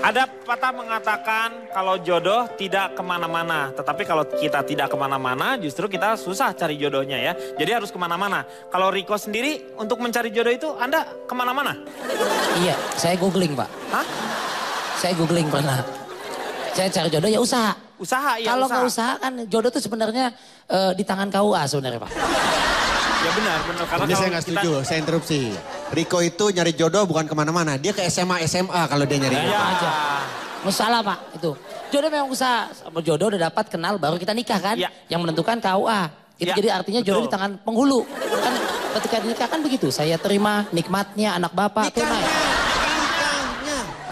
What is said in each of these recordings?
Ada patah mengatakan kalau jodoh tidak kemana-mana. Tetapi kalau kita tidak kemana-mana justru kita susah cari jodohnya ya. Jadi harus kemana-mana. Kalau Riko sendiri untuk mencari jodoh itu Anda kemana-mana? Iya, saya googling Pak. Hah? Saya googling pernah. Saya cari jodoh ya usaha. Usaha ya Kalau usaha. nggak usaha kan jodoh itu sebenarnya di tangan KUA sebenarnya Pak. Ya benar. Karena Ini saya nggak setuju, saya interupsi. Riko itu nyari jodoh bukan kemana-mana. Dia ke SMA kalau dia nyari jodoh. Ya. Aja. Nggak salah Pak itu. Jodoh memang usaha. Sama jodoh udah dapat kenal baru kita nikah kan. Ya. Yang menentukan KUA. Itu Ya, jadi artinya jodoh betul. di tangan penghulu. Kan ketika dinikah kan begitu. Saya terima nikmatnya anak bapak tunai.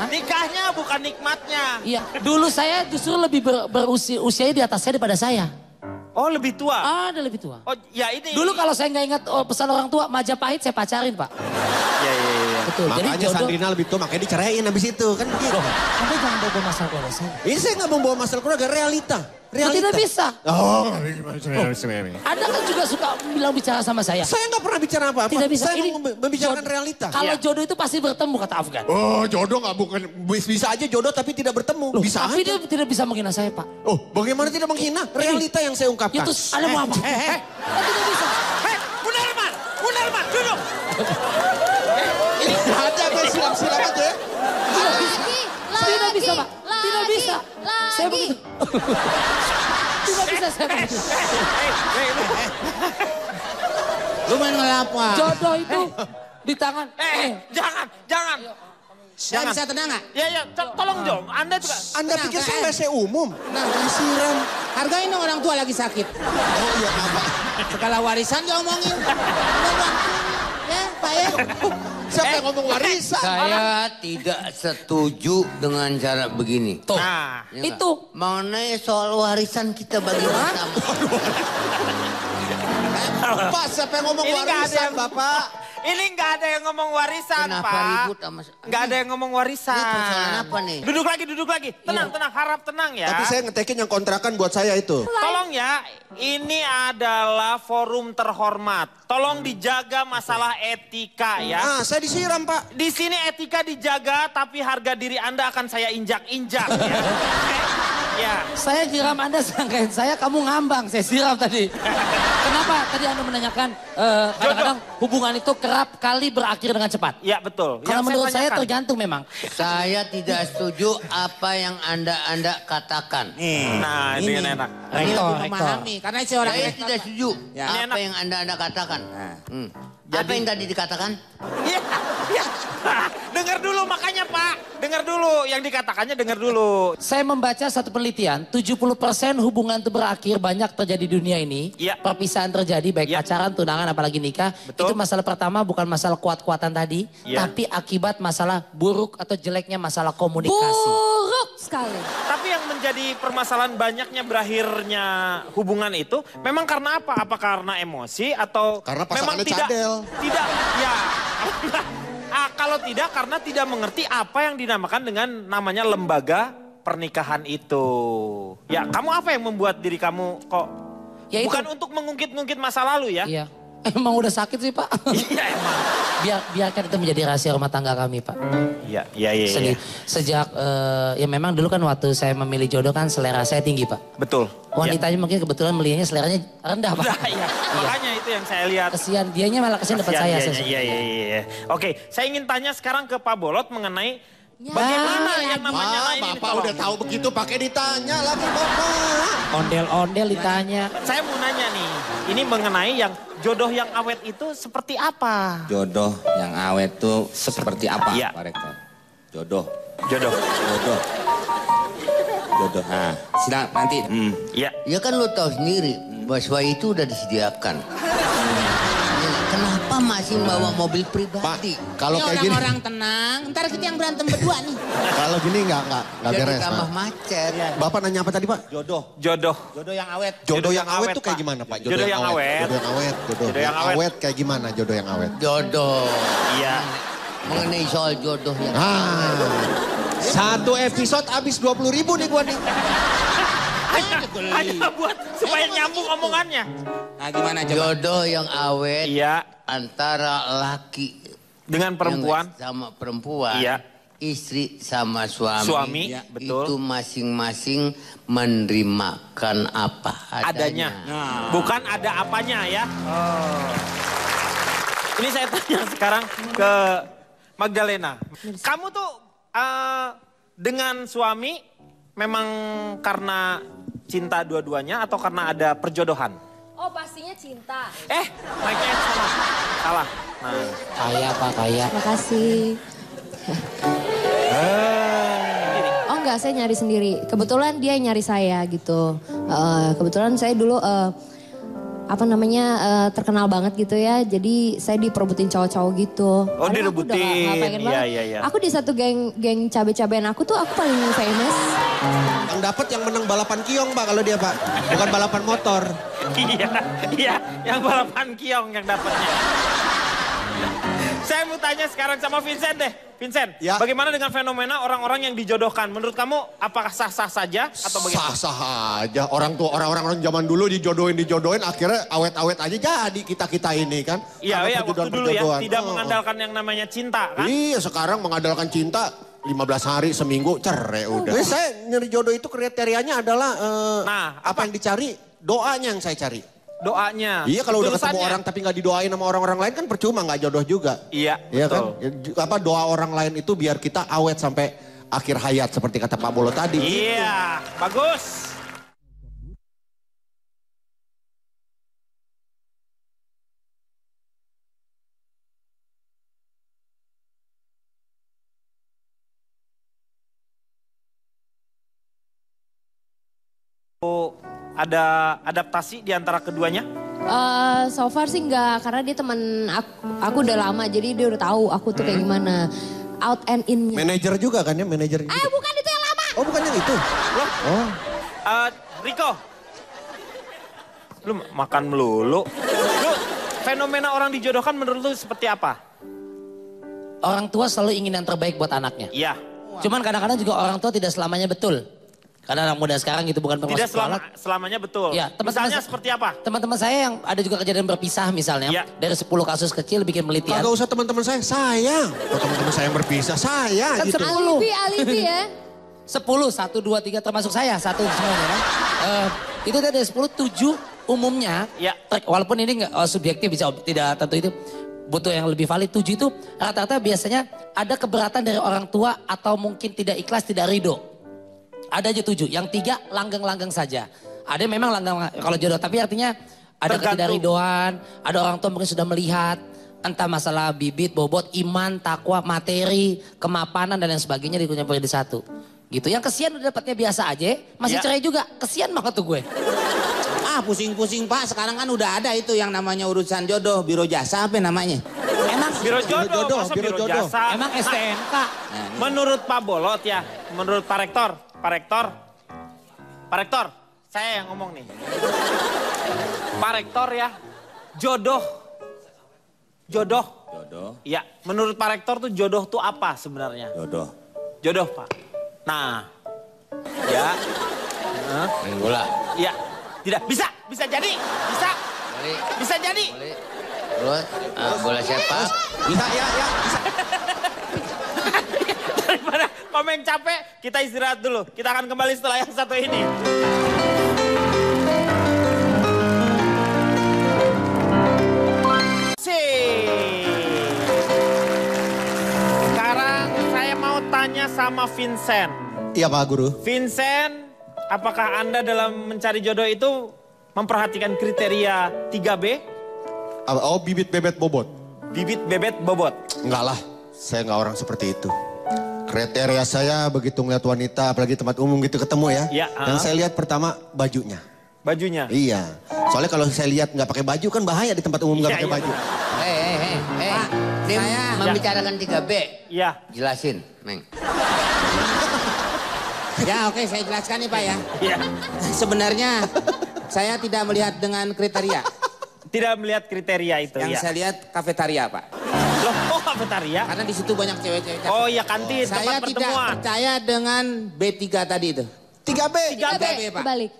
Nikahnya bukan nikmatnya. Iya. Dulu saya justru lebih usianya di atas saya daripada saya. Oh lebih tua? Ada lebih tua. Oh ya ini. Dulu kalau saya nggak ingat pesan orang tua, Majapahit saya pacarin Pak. Iya. Betul. Makanya Jadi jodoh. Sandrina lebih tua, makanya dicerain habis itu. Kan gitu. Anda jangan bawa masalah keluarga saya. Ini saya nggak membawa masalah keluarga, realita. Tidak bisa. Oh, Anda kan juga suka bilang bicara sama saya. saya nggak pernah bicara apa-apa. Tidak bisa. Saya Ini membicarakan jodoh. realita. Kalau Iya. jodoh itu pasti bertemu kata Afgan. Oh, jodoh nggak bukan bisa aja jodoh tapi tidak bertemu. Bisa Tapi aja. dia tidak bisa menghina saya Pak. Oh, bagaimana tidak menghina? Realita yang saya ungkapkan. Itu Anda mau apa? Tidak bisa. Munarman, duduk. Ini ada guys, silam-silam aja ya. Tidak bisa Pak. Tidak bisa. Saya begitu. Tidak bisa saya begitu. Lu main ngelapa? Jodoh itu di tangan. Jangan. Saya bisa tenang gak? Ya, tolong dong. Anda juga. Anda Tenang, pikir saya tenang. WC umum? Tenang. Disiram. Hargain dong orang tua lagi sakit. Oh iya, apa? Segala warisan diomongin. Ya, Pak ya. Siapa yang ngomong warisan? Saya tidak setuju dengan cara begini. Tuh. Nah, Ya nggak? Itu. Mengenai soal warisan kita bagi bersama. Pak, siapa yang ngomong Ini nggak ada warisan, yang- Bapak? ini nggak ada yang ngomong warisan, Kenapa Pak. ribut sama... Nggak ada yang ngomong warisan. Ini persoalan apa nih? Duduk lagi. Tenang, harap tenang ya. Tapi saya ngetekin yang kontrakan buat saya itu. Tolong ya, ini adalah forum terhormat. Tolong dijaga masalah etika ya. Ah, saya disiram, Pak. Di sini etika dijaga, tapi harga diri Anda akan saya injak-injak ya. Ya. Saya siram Anda sangkain saya kamu ngambang. Saya siram tadi. Kenapa tadi Anda menanyakan kadang-kadang hubungan itu kerap kali berakhir dengan cepat? Ya betul. Kalau menurut saya tanyakan. tergantung memang. Saya tidak setuju apa yang Anda katakan. Nah, ini yang enak. Dia Rektor, lebih memahami. Karena si orang Saya tidak setuju Ya. Ini apa enak. yang Anda katakan. Apa yang tadi dikatakan? Iya. Dengar dulu makanya Pak. Dengar dulu. Yang dikatakannya dengar dulu. Saya membaca satu penelitian, 70% hubungan itu berakhir banyak terjadi di dunia ini. Iya. Perpisahan terjadi baik Iya. pacaran, tunangan, apalagi nikah. Betul. Itu masalah pertama bukan masalah kuat-kuatan tadi. Iya. Tapi akibat masalah buruk atau jeleknya masalah komunikasi. Buruk sekali. Tapi yang menjadi permasalahan banyaknya berakhirnya hubungan itu memang karena apa? Apa karena emosi atau Karena memang pasangannya cadel. Tidak, ya. Kalau tidak karena tidak mengerti apa yang dinamakan dengan namanya lembaga pernikahan itu. Ya, kamu apa yang membuat diri kamu kok Ya itu. bukan untuk mengungkit-ungkit masa lalu ya? Iya. Emang udah sakit sih Pak. Iya emang. Biarkan itu menjadi rahasia rumah tangga kami Pak. Iya. Sejak ya memang dulu kan waktu saya memilih jodoh kan selera saya tinggi Pak. Betul. Wanitanya mungkin kebetulan melihatnya seleranya rendah Pak. Nah, iya. Makanya itu yang saya lihat. Kesian, dianya malah kesian dapat saya. Kasihan dianya, Iya. Oke, saya ingin tanya sekarang ke Pak Bolot mengenai bagaimana yang namanya Pak, ini. Bapak tolong. udah tahu begitu pakai ditanya lagi, Bapak. Ondel-ondel ditanya. Saya mau nanya nih, ini mengenai yang jodoh yang awet itu seperti apa? Jodoh yang awet tuh seperti apa, Iya. Pak Rektor? Jodoh. Jodoh. Nah, silakan nanti. Iya. Ya kan lu tahu sendiri, bahwa itu udah disediakan. Kenapa masih bawa mobil Pak, pribadi? kalau Ini kayak gini, orang-orang tenang. Ntar kita yang berantem berdua nih. kalau gini nggak Jadi beres. tambah Pak. macet. Bapak nanya apa tadi, Pak? Jodoh. Jodoh. Jodoh yang awet. Jodoh yang awet awet, tuh kayak Pak. gimana, Pak? Jodoh yang awet. Jodoh yang awet. Jodoh Jodoh yang yang awet. awet kayak gimana jodoh yang awet? Jodoh. Iya. Mengenai soal jodoh yang Satu episode habis 20.000 nih gua nih. Hanya buat supaya nyambung omongannya. Nah, gimana coba? jodoh yang awet Iya. antara laki Dengan perempuan. yang sama perempuan. Iya. istri sama suami. Suami, Ya, betul. Itu masing-masing menerimakan apa Adanya. adanya. Bukan ada apanya ya. Ini saya tanya sekarang ke Magdalena. Kamu tuh dengan suami memang karena cinta dua-duanya atau karena ada perjodohan? Oh pastinya cinta. Mic-nya salah. Nah. Kaya Pak, kaya. Makasih. Oh enggak, saya nyari sendiri. Kebetulan dia yang nyari saya gitu. Kebetulan saya dulu terkenal banget gitu ya. Jadi saya diperebutin cowok-cowok gitu. Oh, Padahal aku udah direbutin. nggak pengen banget. Iya. Aku di satu geng cabe-cabean aku tuh aku paling famous. Yang dapat yang menang balapan kiong Pak kalau dia Pak. Bukan balapan motor. Iya, yang balapan kiong yang dapatnya. Saya mau tanya sekarang sama Vincent deh. Vincent, Ya. bagaimana dengan fenomena orang-orang yang dijodohkan? Menurut kamu apakah sah-sah saja atau bagaimana? Sah-sah aja. Orang zaman dulu dijodohin akhirnya awet-awet aja jadi kita ini kan. Iya, Karena waktu dulu ya, perjodohan-perjodohan. tidak mengandalkan yang namanya cinta kan? Iya sekarang mengandalkan cinta 15 hari seminggu cerai udah. Saya nyari jodoh itu kriterianya adalah apa yang dicari doanya yang saya cari. Doanya. Iya kalau udah ketemu Ketulusannya. orang tapi nggak didoain sama orang-orang lain kan percuma nggak jodoh juga. Iya, Iya kan? betul. Apa doa orang lain itu biar kita awet sampai akhir hayat seperti kata Pak Bolo tadi. Iya, bagus. Ada adaptasi di antara keduanya? So far sih enggak, karena dia teman aku udah lama, jadi dia udah tahu aku tuh kayak gimana. Out and in-nya. Manajer juga kan ya, manajer. Bukan itu yang lama. Oh bukan yang itu? Loh? Oh. Riko, lu makan melulu. Lu fenomena orang dijodohkan menurut lu seperti apa? Orang tua selalu ingin yang terbaik buat anaknya. Iya. Cuman kadang-kadang juga orang tua tidak selamanya betul. Karena anak muda sekarang gitu bukan Tidak termasuk alat. selamanya betul. Ya, Misalnya seperti apa? Teman-teman saya yang ada juga kejadian berpisah misalnya. Ya. Dari 10 kasus kecil bikin penelitian. Kagak usah teman-teman saya. Kalau teman-teman saya yang berpisah, saya Kan gitu. 10. Alibi ya. 10, 1, 2, 3 termasuk saya. 1 semuanya kan. Itu dari 10, 7 umumnya. Ya. Walaupun ini nggak subjektif bisa tidak tentu itu. Butuh yang lebih valid. 7 itu rata-rata biasanya ada keberatan dari orang tua atau mungkin tidak ikhlas, tidak ridho. Ada aja 7. Yang 3 langgeng-langgeng saja. Ada yang memang langgeng kalau jodoh. Tapi artinya ada Tergantung. ketidakridhoan. Ada orang tua mungkin sudah melihat. Entah masalah bibit, bobot, iman, takwa, materi, kemapanan dan lain sebagainya dikumpulkan di satu. Gitu. Yang kesian udah dapatnya biasa aja. Masih Ya. cerai juga. Kesian banget tuh gue. Pusing-pusing Pak, sekarang kan udah ada itu yang namanya urusan jodoh, biro jasa apa namanya? Emang Biro jodoh, masa biro biro jodoh. jasa. Emang STNK. Menurut Pak Bolot ya, menurut Pak Rektor, saya yang ngomong nih. Pak Rektor ya, jodoh. Jodoh. Ya, menurut Pak Rektor tuh jodoh tuh apa sebenarnya? Jodoh Pak. Nah, ya, Main bola. ya, tidak bisa jadi, Balik. bisa jadi. Balik. Terus bola sepak. Bisa ya, bisa. Daripada komen capek, kita istirahat dulu. Kita akan kembali setelah yang satu ini. Sekarang saya mau tanya sama Vincent. Iya Pak Guru. Vincent, apakah Anda dalam mencari jodoh itu memperhatikan kriteria 3B? Oh bibit bebet bobot. Bibit, bebet, bobot. Enggak lah, saya nggak orang seperti itu. Kriteria saya begitu ngeliat wanita, apalagi tempat umum gitu ketemu ya. Ya, Yang saya lihat pertama bajunya. Bajunya. Iya, soalnya kalau saya lihat nggak pakai baju kan bahaya di tempat umum nggak Iya, pakai iya. baju. Dia saya- membicarakan 3B. Iya. Jelasin, Meng. Ya oke, saya jelaskan nih Pak ya. Iya. Sebenarnya saya tidak melihat dengan kriteria. Tidak melihat kriteria itu Yang ya. saya lihat kafetaria Pak. Loh, oh kafetaria? Karena di situ banyak cewek-cewek. Oh iya kantin, Saya tempat tidak pertemuan. percaya dengan B3 tadi itu. 3B. 3B Pak. Kebalik.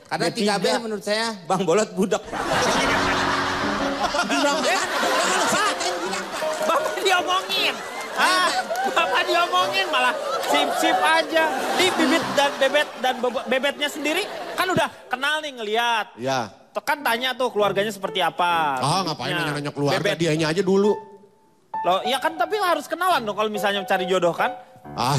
Karena 3B menurut saya Bang Bolot budak Pak. Bapak diomongin. Bapak diomongin. ngomongin malah sip-sip aja. Di bibit dan bebetnya sendiri kan udah kenal nih ngelihat. Ya. Kan tanya tuh keluarganya seperti apa. Ngapain nanya-nanya keluarga, dianya aja dulu. Loh, ya kan tapi harus kenalan dong kalau misalnya cari jodoh kan.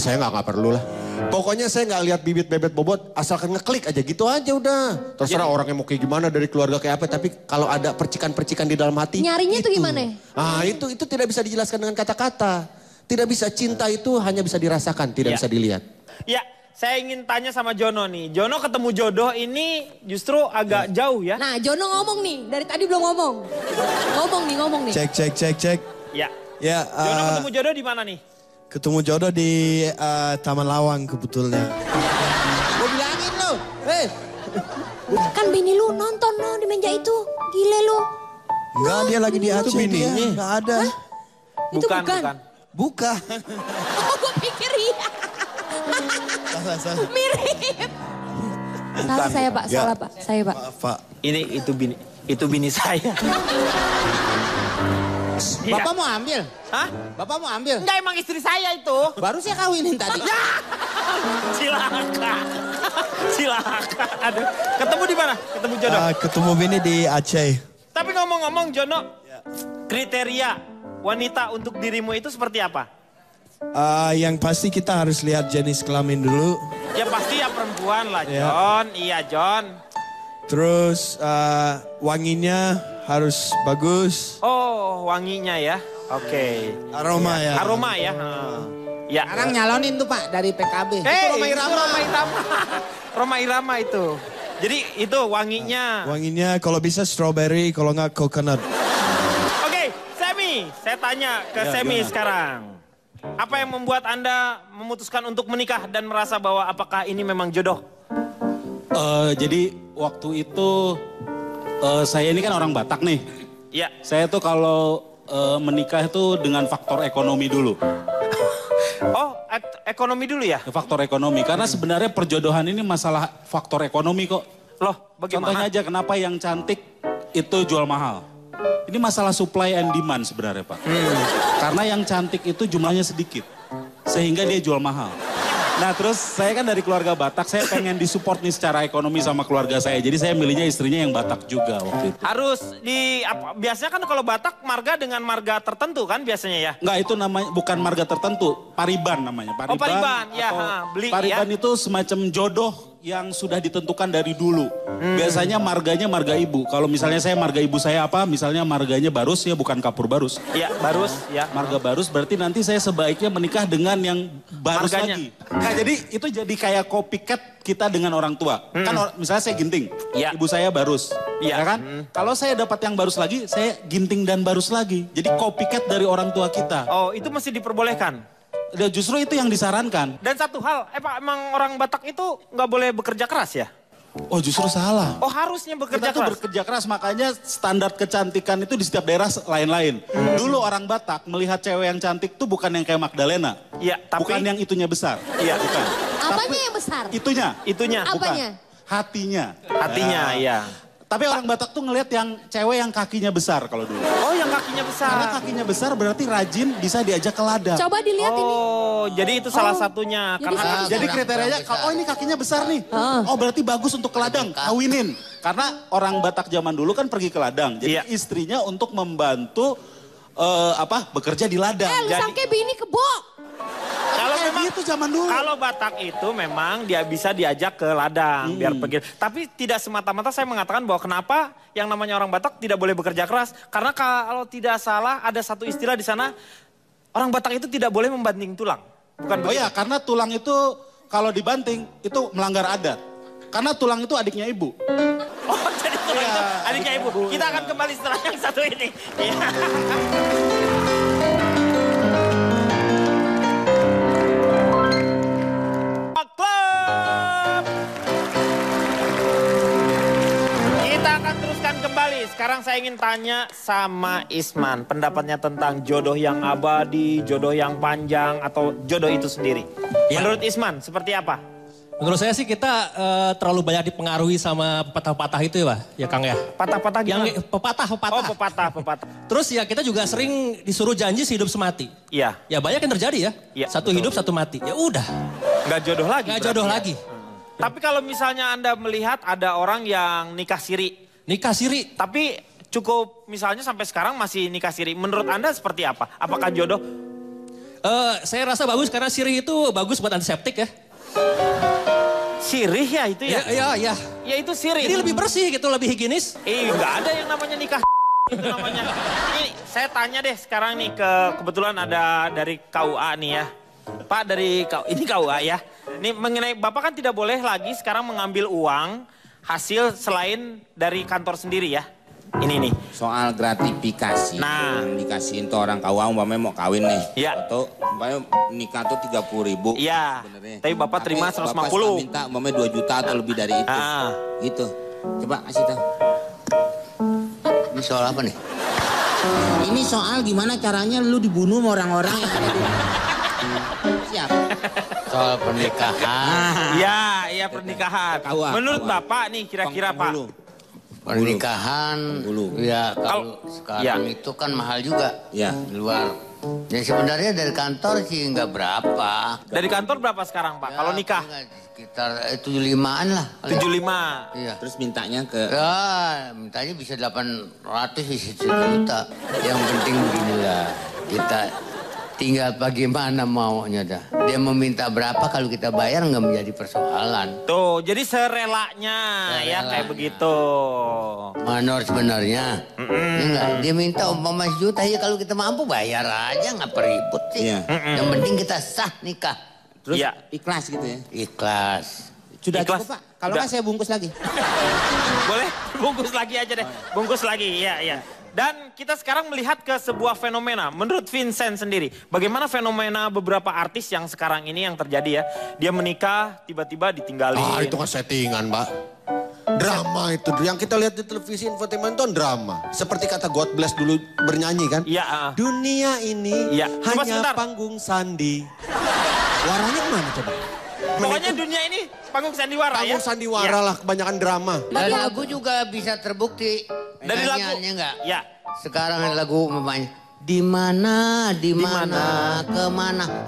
Saya nggak perlu lah. Pokoknya saya nggak lihat bibit bebet bobot, asalkan ngeklik aja gitu aja udah. Terserah orangnya mau kayak gimana, dari keluarga kayak apa, tapi kalau ada percikan-percikan di dalam hati. Nyarinya itu tuh gimana? Itu tidak bisa dijelaskan dengan kata-kata. Tidak bisa, cinta itu hanya bisa dirasakan, tidak bisa dilihat. Ya, saya ingin tanya sama Jono nih. Jono ketemu jodoh ini justru agak jauh ya. Nah, Jono ngomong nih, dari tadi belum ngomong. Ngomong nih. Cek. Ya. Ya. Jono ketemu jodoh di mana nih? Ketemu jodoh di Taman Lawang kebetulan. Gue bilangin lo. Kan bini lu nonton lo di meja itu. Gile lu. Enggak, dia lagi di Aceh. bininya. Enggak ada. Itu bukan. Bukan. Oh, gue pikir iya. Salah. Mirip. Salah saya Pak, salah Pak. Saya Pak. Maaf, Pak. Itu bini saya. Bapak mau ambil? Hah? Bapak mau ambil? Enggak, emang istri saya itu. Baru saya kawinin tadi. Silahkan. Aduh, ketemu di mana? Ketemu jodoh. Ketemu bini di Aceh. Tapi ngomong-ngomong Jono, kriteria wanita untuk dirimu itu seperti apa? Yang pasti kita harus lihat jenis kelamin dulu. Ya pasti ya perempuan lah, Ya. John. Iya, John. Terus wanginya harus bagus. Oh, wanginya ya. Oke. Aroma ya. Aroma ya. Ya. Sekarang nyalonin tuh Pak dari PKB. Roma Irama. Roma Irama itu. Jadi itu wanginya. Wanginya kalau bisa strawberry, kalau nggak coconut. Oke, Semi. Saya tanya ke Semi sekarang. Apa yang membuat Anda memutuskan untuk menikah dan merasa bahwa apakah ini memang jodoh? Jadi waktu itu saya ini kan orang Batak nih. Iya. Saya tuh kalau menikah itu dengan faktor ekonomi dulu. Oh, ekonomi dulu ya? Faktor ekonomi. Karena sebenarnya perjodohan ini masalah faktor ekonomi kok. Loh, bagaimana? Contohnya aja kenapa yang cantik itu jual mahal. Ini masalah supply and demand sebenarnya Pak. Karena yang cantik itu jumlahnya sedikit. Sehingga dia jual mahal. Nah terus saya kan dari keluarga Batak, saya pengen disupport nih secara ekonomi sama keluarga saya. Jadi saya milihnya istrinya yang Batak juga waktu itu. Harus biasanya kan kalau Batak marga dengan marga tertentu kan biasanya ya? Enggak, itu namanya bukan marga tertentu, pariban namanya. Pariban, ya. Beli pariban ya. itu semacam jodoh yang sudah ditentukan dari dulu. Biasanya marganya marga ibu. Kalau misalnya saya marga ibu saya apa, misalnya marganya Barus ya, bukan Kapur Barus. Iya, Barus ya. Marga Barus berarti nanti saya sebaiknya menikah dengan yang Barus Marganya. lagi. Nah, jadi itu jadi kayak copycat kita dengan orang tua. Kan misalnya saya Ginting, Iya. ibu saya Barus. Iya. Ya kan? Kalau saya dapat yang Barus lagi, saya Ginting dan Barus lagi. Jadi copycat dari orang tua kita. Oh, itu masih diperbolehkan? Dan justru itu yang disarankan. Dan satu hal, Pak, emang orang Batak itu nggak boleh bekerja keras ya? Oh justru salah. Oh harusnya bekerja Kita tuh keras? bekerja keras, makanya standar kecantikan itu di setiap daerah lain-lain. Dulu orang Batak melihat cewek yang cantik tuh bukan yang kayak Magdalena. Iya, tapi... Bukan yang itunya besar. Iya, bukan. Apanya yang besar? Itunya. Apanya? Bukan. Hatinya. Hatinya, iya. Tapi orang Batak tuh ngelihat yang cewek yang kakinya besar kalau dulu. Oh yang kakinya besar. Karena kakinya besar berarti rajin, bisa diajak ke ladang. Coba dilihat ini. Oh, jadi itu salah satunya. Jadi Karena Jadi kriterianya, oh ini kakinya besar nih. Oh berarti bagus untuk ke ladang, kawinin. Karena orang Batak zaman dulu kan pergi ke ladang. Jadi Iya. istrinya untuk membantu bekerja di ladang. Lu sangke bini kebo. kalau Kayak memang gitu zaman dulu. kalau Batak itu memang dia bisa diajak ke ladang biar pergi. Tapi tidak semata-mata saya mengatakan bahwa kenapa yang namanya orang Batak tidak boleh bekerja keras. Karena kalau tidak salah ada satu istilah di sana, orang Batak itu tidak boleh membanting tulang. Bukan Oh ya, karena tulang itu kalau dibanting itu melanggar adat. Karena tulang itu adiknya ibu. Oh jadi tulang itu adiknya ibu. Kita akan kembali setelah yang satu ini. Iya. Club. Kita akan teruskan kembali. Sekarang saya ingin tanya sama Isman. Pendapatnya tentang jodoh yang abadi, jodoh yang panjang, atau jodoh itu sendiri. Menurut Isman, seperti apa? Menurut saya sih kita terlalu banyak dipengaruhi sama pepatah-pepatah itu ya Pak, ya Kang ya. Patah-patah gimana? Yang pepatah-pepatah. Oh pepatah. Terus ya kita juga sering disuruh janji sehidup semati. Iya. Ya banyak yang terjadi ya. Iya, satu hidup satu mati. Ya udah. Nggak jodoh lagi. Nggak jodoh lagi. Tapi kalau misalnya Anda melihat ada orang yang nikah siri. Nikah siri. Tapi cukup misalnya sampai sekarang masih nikah siri. Menurut Anda seperti apa? Apakah jodoh? Saya rasa bagus karena sirih itu bagus buat antiseptik ya. Sirih ya itu ya? Iya. Ya itu sirih. Jadi lebih bersih gitu, lebih higienis. Nggak ada yang namanya nikah itu namanya. Ini saya tanya deh sekarang nih kebetulan ada dari KUA nih ya. Pak dari ini KUA ya. Ini mengenai Bapak kan tidak boleh lagi sekarang mengambil uang hasil selain dari kantor sendiri ya. Ini nih. Soal gratifikasi. Nah. Yang dikasihin tuh orang KUA umpamanya mau kawin nih. Iya. Atau umpamanya nikah tuh 30.000. Iya. Tapi Bapak terima 150. Bapak suka minta umpamanya 2 juta atau lebih dari itu. Gitu. Coba kasih tahu. Ini soal apa nih? Ini soal gimana caranya lu dibunuh sama orang-orang yang ada di... Siap. Soal pernikahan. Iya pernikahan. Menurut Bapak nih kira-kira Pak. Pernikahan, ya kalau sekarang itu kan mahal juga. Ya. Di luar. Ya sebenarnya dari kantor sih nggak berapa. Dari kantor berapa sekarang Pak? Ya, kalau nikah? Sekitar 75-an lah. 75? Iya. Terus mintanya ke? Ya, mintanya bisa 800, bisa 1 juta. Yang penting beginilah, kita tinggal bagaimana maunya dah. Dia meminta berapa kalau kita bayar nggak menjadi persoalan. Tuh, jadi serelanya ya kayak begitu. Manor sebenarnya. Ya enggak, dia minta umpama 1 juta ya kalau kita mampu bayar aja nggak peribut sih. Yang penting kita sah nikah. Terus ikhlas gitu ya? Ikhlas. Sudah cukup Pak? Kalau nggak saya bungkus lagi. Boleh, bungkus lagi aja deh. Bungkus lagi, iya. Dan kita sekarang melihat ke sebuah fenomena. Menurut Vincent sendiri, bagaimana fenomena beberapa artis yang sekarang ini yang terjadi ya. Dia menikah, tiba-tiba ditinggalin. Itu kan settingan, Mbak. Drama itu. Yang kita lihat di televisi infotainment itu drama. Seperti kata God Bless dulu bernyanyi kan. Iya. Dunia ini hanya panggung sandi. Warnanya kemana coba? Pokoknya dunia ini panggung sandiwara ya. Panggung sandiwara lah, kebanyakan drama. Dari lagu juga bisa terbukti. Dari lagu? Enggak? Ya. Sekarang ada lagu umpamanya. Di mana, kemana.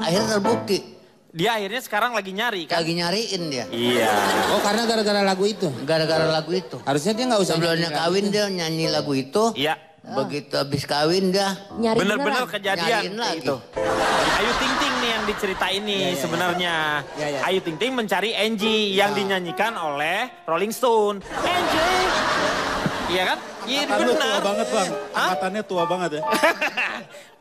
Akhirnya terbukti. Dia akhirnya sekarang lagi nyari kan? Lagi nyariin dia. Iya. Oh karena gara-gara lagu itu? Gara-gara lagu itu. Harusnya dia nggak usah. Sebelumnya kawin dia nyanyi lagu itu. Iya. Begitu habis kawin dia. Bener-bener kejadian itu. Ayu Ting Ting nih yang diceritain ini sebenarnya. Ayu Ting Ting mencari Angie yang dinyanyikan oleh Rolling Stone. Angie. Iya kan? Iya benar. Tua banget Bang. Angkatannya tua banget ya.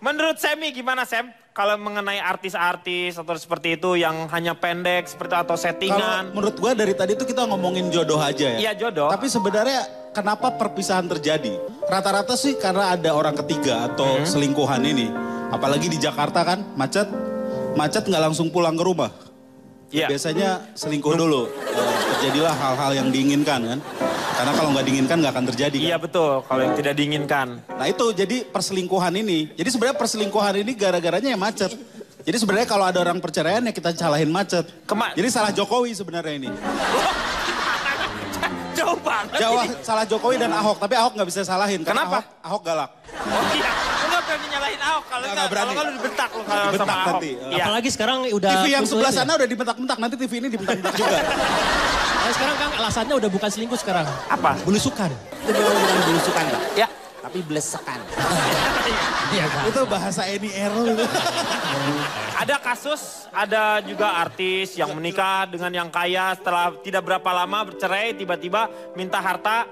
Menurut Semi gimana Sam? Kalau mengenai artis-artis atau seperti itu yang hanya pendek seperti atau settingan. Kalau menurut gua dari tadi itu kita ngomongin jodoh aja ya. Iya jodoh. Tapi sebenarnya kenapa perpisahan terjadi? Rata-rata sih karena ada orang ketiga atau selingkuhan ini. Apalagi di Jakarta kan macet. Macet nggak langsung pulang ke rumah. Iya. Biasanya selingkuh dulu. Terjadilah hal-hal yang diinginkan kan. Karena kalau nggak diinginkan nggak akan terjadi kan? Iya betul, kalau yang tidak diinginkan. Nah itu jadi perselingkuhan ini. Jadi sebenarnya perselingkuhan ini gara-garanya yang macet. Jadi sebenarnya kalau ada orang perceraian ya kita salahin macet. Jadi salah Jokowi sebenarnya ini. Jauh banget. Salah Jokowi dan Ahok, tapi Ahok nggak bisa salahin. Kenapa? Ahok galak. Oh iya, lu nggak berani nyalahin Ahok kalau kalau lu dibentak lu kalau sama Ahok. Iya. Apalagi sekarang udah TV yang sebelah sana udah dibentak-bentak, nanti TV ini dibentak-bentak juga. Nah, sekarang Kang alasannya udah bukan selingkuh sekarang. Apa? Belusukan. Itu bukan belusukan Pak. Ya. Tapi belesekan. Itu bahasa Eni Errol. Ada kasus, ada juga artis yang menikah dengan yang kaya setelah tidak berapa lama bercerai tiba-tiba minta harta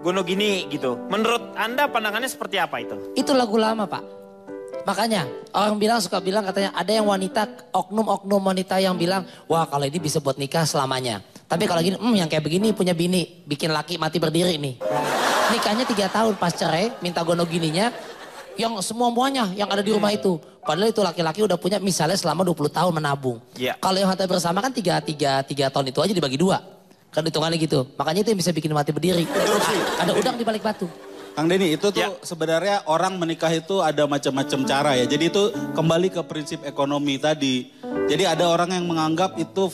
gono gini gitu. Menurut Anda pandangannya seperti apa itu? Itu lagu lama Pak. Makanya orang suka bilang katanya ada yang wanita, oknum-oknum wanita yang bilang wah kalau ini bisa buat nikah selamanya. Tapi kalau gini yang kayak begini punya bini, bikin laki mati berdiri nih. Nikahnya 3 tahun pas cerai minta gono gininya. Yang semuanya yang ada di rumah itu. Padahal itu laki-laki udah punya misalnya selama 20 tahun menabung. Yeah. Kalau yang harta bersama kan 3 tahun itu aja dibagi 2. Kan hitungannya gitu. Makanya itu yang bisa bikin mati berdiri. Ada udang di balik batu. Kang Denny, itu tuh sebenarnya orang menikah itu ada macam-macam cara ya. Jadi itu kembali ke prinsip ekonomi tadi. Jadi ada orang yang menganggap itu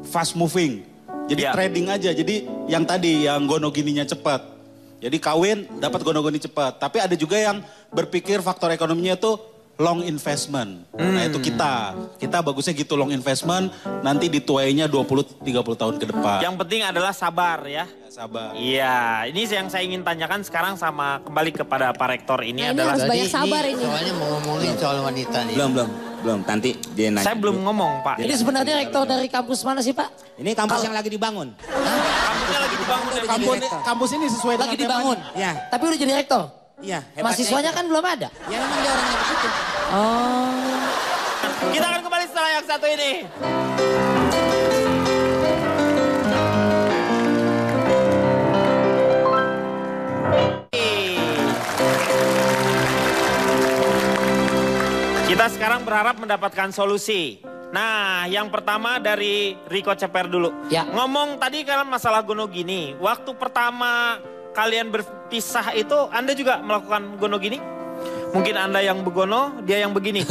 fast moving. Jadi trading aja. Jadi yang tadi yang gonogininya cepat. Jadi kawin dapat gonogini cepat. Tapi ada juga yang berpikir faktor ekonominya itu long investment. Nah itu kita. Kita bagusnya gitu long investment. Nanti dituainya 20-30 tahun ke depan. Yang penting adalah sabar ya. Sabar. Iya, ini yang saya ingin tanyakan sekarang sama kembali kepada Pak Rektor ini Nah, ini adalah... harus banyak sabar ini. Soalnya mau ngomongin soal wanita nih. Belum. Nanti dia nanya. Saya belum ngomong Pak. Ini sebenarnya rektor dari kampus mana sih Pak? Ini kampus yang lagi dibangun. Kampusnya lagi dibangun. Kampus ini sesuai dengan Lagi dibangun? Ya. Tapi udah jadi rektor? Iya. Mahasiswanya kan belum ada? Ya memang dia orangnya begitu. Oh. Kita akan kembali setelah yang satu ini. Kita sekarang berharap mendapatkan solusi. Nah, yang pertama dari Riko Ceper dulu. Ya. Ngomong tadi kan masalah gonogini. Waktu pertama kalian berpisah itu Anda juga melakukan gonogini? Mungkin Anda yang begono, dia yang begini.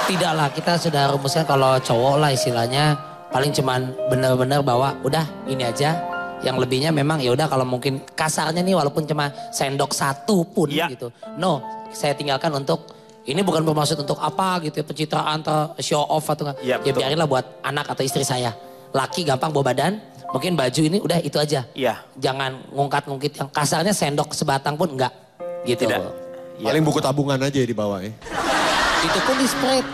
Tidak lah, kita sudah rumuskan kalau cowok lah istilahnya paling cuman bener-bener bahwa udah ini aja. Yang lebihnya memang ya udah kalau mungkin kasarnya nih walaupun cuma sendok satu pun gitu. No, saya tinggalkan untuk ini bukan bermaksud untuk apa gitu ya, pencitraan atau show off atau enggak. Ya biarinlah buat anak atau istri saya. Laki gampang bawa badan, mungkin baju ini udah itu aja. Iya. Jangan ngungkat-ngungkit yang kasarnya sendok sebatang pun enggak. Gitu. Tidak. Paling buku tabungan aja ya di bawah ya. Itu pun di spread.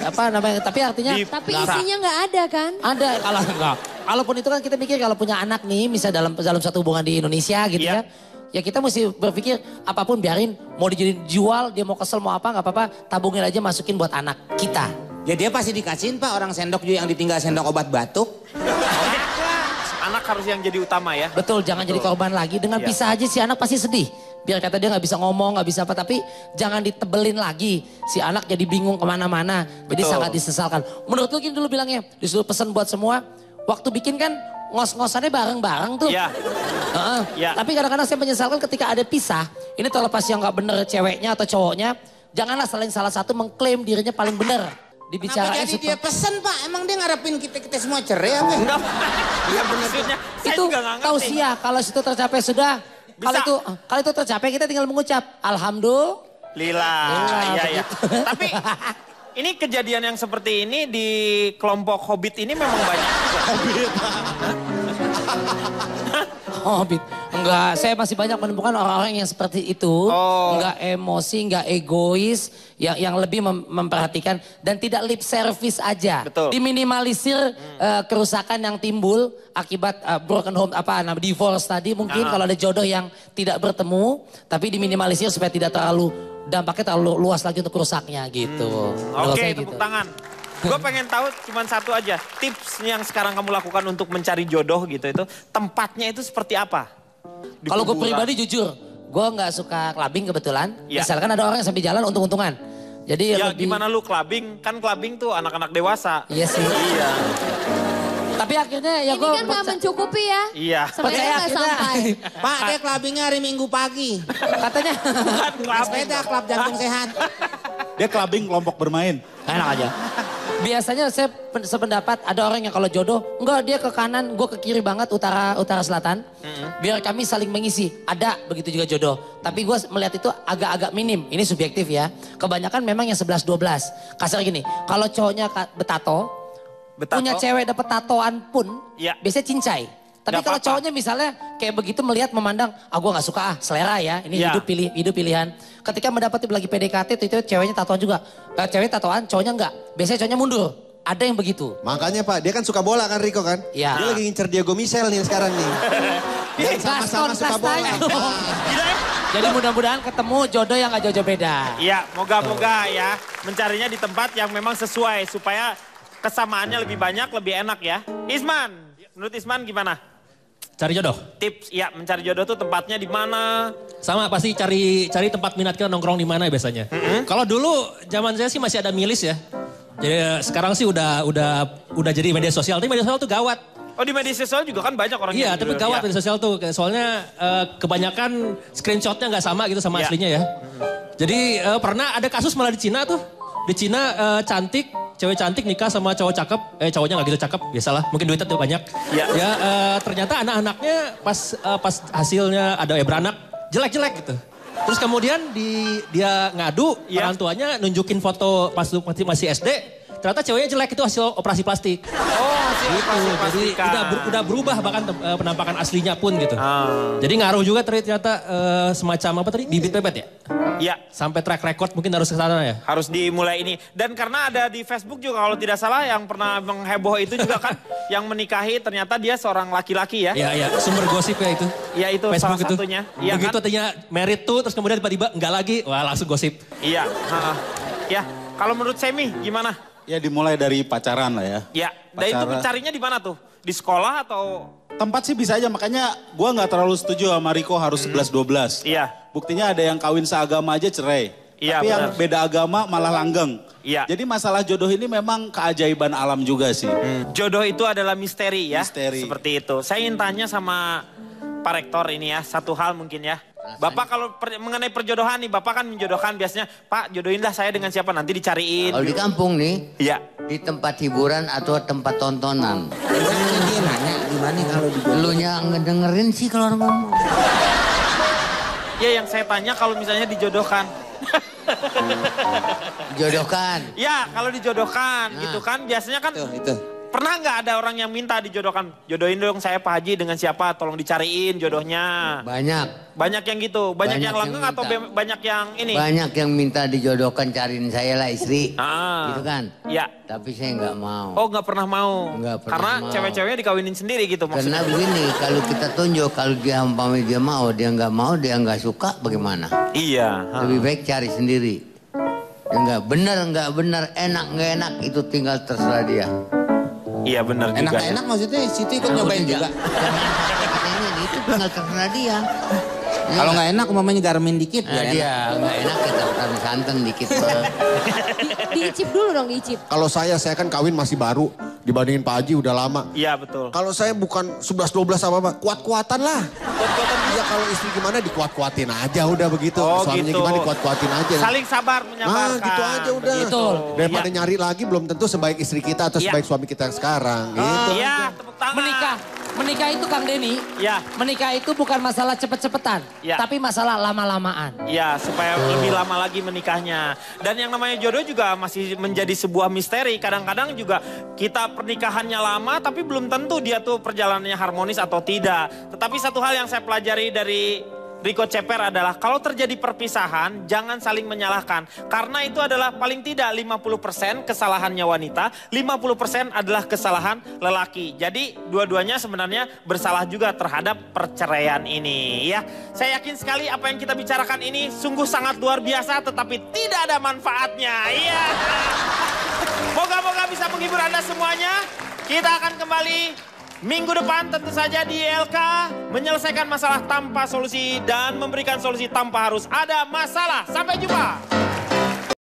Apa namanya? Tapi artinya Tapi isinya nggak ada kan? ada kalau enggak. Kalaupun itu kan kita mikir kalau punya anak nih, misalnya dalam satu hubungan di Indonesia gitu ya. Ya kita mesti berpikir apapun biarin mau dijadiin jual, dia mau kesel mau apa nggak apa-apa, tabungin aja masukin buat anak kita. Ya dia pasti dikasihin Pak orang sendok juga yang ditinggal sendok obat batuk. Anak harus yang jadi utama ya. Betul, jangan jadi korban lagi. Dengan pisah aja si anak pasti sedih. Biar kata dia nggak bisa ngomong, nggak bisa apa, tapi jangan ditebelin lagi. Si anak jadi bingung kemana-mana, jadi sangat disesalkan. Menurut lu gini dulu bilangnya, disuruh pesan buat semua. Waktu bikin kan ngos-ngosannya bareng-bareng tuh. Iya. Tapi kadang-kadang saya menyesalkan ketika ada pisah, ini terlepas yang nggak bener ceweknya atau cowoknya, janganlah salah satu mengklaim dirinya paling bener. Dibicarain Kenapa jadi dia pesen Pak? Emang dia ngarepin kita semua cerai apa? Enggak. Iya maksudnya. Itu tausiah kalau situ tercapai sudah. Kalau itu tercapai kita tinggal mengucap alhamdulillah. Iya. Tapi ini kejadian yang seperti ini di kelompok Hobbit ini memang banyak juga. Hobbit. Enggak, saya masih banyak menemukan orang-orang yang seperti itu. Enggak emosi, enggak egois. Yang lebih memperhatikan dan tidak lip service aja. Betul. Diminimalisir kerusakan yang timbul akibat broken home, divorce tadi. Mungkin kalau ada jodoh yang tidak bertemu. Tapi diminimalisir supaya tidak terlalu, dampaknya terlalu luas lagi untuk rusaknya gitu. Oke, tepuk tangan. Gue pengen tahu cuma satu aja. Tips yang sekarang kamu lakukan untuk mencari jodoh gitu itu. Tempatnya itu seperti apa? Kalau gue pribadi jujur, gue nggak suka clubbing kebetulan. Misalkan ada orang yang sambil jalan untung-untungan. Jadi ya gimana lu clubbing? Kan clubbing tuh anak-anak dewasa. Iya sih. Iya. Tapi akhirnya ya gue... Ini kan gak mencukupi ya. Iya. Sebenarnya gak sampai. Pak dia clubbingnya hari Minggu pagi. Katanya. Bukan clubbing. Sepeda klub jantung sehat. Dia clubbing kelompok bermain. Enak aja. Biasanya saya sependapat ada orang yang kalau jodoh, enggak dia ke kanan, gue ke kiri banget utara selatan. Biar kami saling mengisi. Ada begitu juga jodoh. Tapi gue melihat itu agak-agak minim. Ini subjektif ya. Kebanyakan memang yang 11-12. Kasar gini, kalau cowoknya betato, punya cewek dapet tatoan pun, biasanya cincai. Tapi kalau cowoknya misalnya kayak begitu melihat memandang, gue gak suka selera ya, ini hidup pilihan. Ketika mendapati lagi PDKT itu ceweknya tatoan juga. Cewek tatoan, cowoknya enggak. Biasanya cowoknya mundur. Ada yang begitu. Makanya Pak, dia kan suka bola kan Riko kan? Iya. Dia lagi ngincer Diego Michel nih sekarang nih. Dia sama-sama suka bola. Jadi mudah-mudahan ketemu jodoh yang gak jauh-jauh beda. Iya, moga-moga ya. Mencarinya di tempat yang memang sesuai supaya kesamaannya lebih banyak, lebih enak ya. Isman, menurut Isman gimana? Cari jodoh. Tips ya mencari jodoh tuh tempatnya di mana? Sama pasti cari tempat minat kita nongkrong di mana biasanya. Kalau dulu zaman saya sih masih ada milis ya. Jadi sekarang sih udah jadi media sosial. Tapi media sosial tuh gawat. Oh di media sosial juga kan banyak orang Iya, tapi gawat media sosial tuh. Soalnya kebanyakan screenshotnya nggak sama gitu sama aslinya ya. Jadi pernah ada kasus malah di Cina tuh. Di Cina cantik, cewek cantik nikah sama cowok cakep, cowoknya nggak gitu cakep, biasalah, mungkin duitnya tuh banyak. Iya. Ya ternyata anak-anaknya pas hasilnya ada beranak jelek-jelek gitu. Terus kemudian dia ngadu, orang tuanya nunjukin foto pas masih SD, ternyata ceweknya jelek itu hasil operasi plastik. Oh, hasil operasi plastik. Jadi udah berubah bahkan penampakan aslinya pun gitu. Jadi ngaruh juga ternyata semacam apa tadi, bibit bebet ya? Iya. Sampai track record mungkin harus ke sana ya? Harus dimulai ini. Dan karena ada di Facebook juga kalau tidak salah yang pernah mengheboh itu juga kan yang menikahi ternyata dia seorang laki-laki ya. Iya, sumber gosip ya itu. Iya itu Facebook salah satunya. Iya, begitu kan? Tadinya married tuh terus kemudian tiba-tiba enggak lagi, wah langsung gosip. Iya. Ya, kalau menurut Semi gimana? Ya dimulai dari pacaran lah ya. Ya, dan itu mencarinya di mana tuh? Di sekolah atau? Tempat sih bisa aja, makanya gue nggak terlalu setuju sama Riko harus 11-12. Iya. Buktinya ada yang kawin seagama aja cerai. Iya, tapi benar. yang beda agama malah langgeng. Iya. Jadi masalah jodoh ini memang keajaiban alam juga sih. Jodoh itu adalah misteri ya. Misteri. Seperti itu. Saya ingin tanya sama Pak Rektor ini ya, satu hal mungkin ya. Bapak kalau mengenai perjodohan nih, Bapak kan menjodohkan biasanya, Pak jodohinlah saya dengan siapa nanti dicariin. Kalau di kampung nih, Iya. di tempat hiburan atau tempat tontonan. Dia nanya gimana kalau di Elunya ngedengerin sih kalau orang ngomong. Ya yang saya tanya kalau misalnya dijodohkan. Jodohkan. Ya kalau dijodohkan gitu kan biasanya kan. itu. Pernah nggak ada orang yang minta dijodohkan? Jodohin dong saya Pak Haji dengan siapa? Tolong dicariin jodohnya. Banyak. Banyak yang gitu. Banyak yang langgeng atau banyak yang ini? Banyak yang minta dijodohkan, cariin saya lah istri. Ah. Gitu kan? Ya. Tapi saya nggak mau. Oh nggak pernah mau? Nggak pernah Karena mau. cewek-ceweknya dikawinin sendiri gitu Karena maksudnya? begini, kalau kita tunjuk, kalau dia umpamanya dia mau, dia nggak suka, bagaimana? Iya. Lebih baik cari sendiri. Enggak benar, enak nggak enak, itu tinggal terserah dia. Iya benar juga. Enak-enak maksudnya situ ikut nyobain juga. Ini itu tinggal terserah dia. Kalau nggak enak umpamanya garmin dikit Nah, ya dia nggak enak kita taruh santan dikit. Diicip dulu dong, diicip. Kalau saya kan kawin masih baru. Dibandingin Pak Haji udah lama. Iya betul. Kalau saya bukan 11-12 apa-apa, kuat-kuatan lah. Iya kalau istri gimana dikuat-kuatin aja udah begitu. Oh, Suaminya gitu. gimana dikuat-kuatin aja. Saling sabar menyabarkan. Nah gitu aja udah. Betul. Daripada nyari lagi belum tentu sebaik istri kita atau Iya. sebaik suami kita yang sekarang. Gitu. Iya tepuk tangan. Menikah itu Kang Denny, Ya. menikah itu bukan masalah cepet-cepetan, Ya. tapi masalah lama-lamaan. Iya, supaya lebih lama lagi menikahnya. Dan yang namanya jodoh juga masih menjadi sebuah misteri. Kadang-kadang juga kita pernikahannya lama tapi belum tentu dia tuh perjalanannya harmonis atau tidak. Tetapi satu hal yang saya pelajari dari Riko Ceper adalah kalau terjadi perpisahan jangan saling menyalahkan. Karena itu adalah paling tidak 50% kesalahannya wanita, 50% adalah kesalahan lelaki. Jadi dua-duanya sebenarnya bersalah juga terhadap perceraian ini ya. Saya yakin sekali apa yang kita bicarakan ini sungguh sangat luar biasa tetapi tidak ada manfaatnya. Iya. Moga-moga bisa menghibur Anda semuanya. Kita akan kembali minggu depan tentu saja di LK menyelesaikan masalah tanpa solusi dan memberikan solusi tanpa harus ada masalah. Sampai jumpa.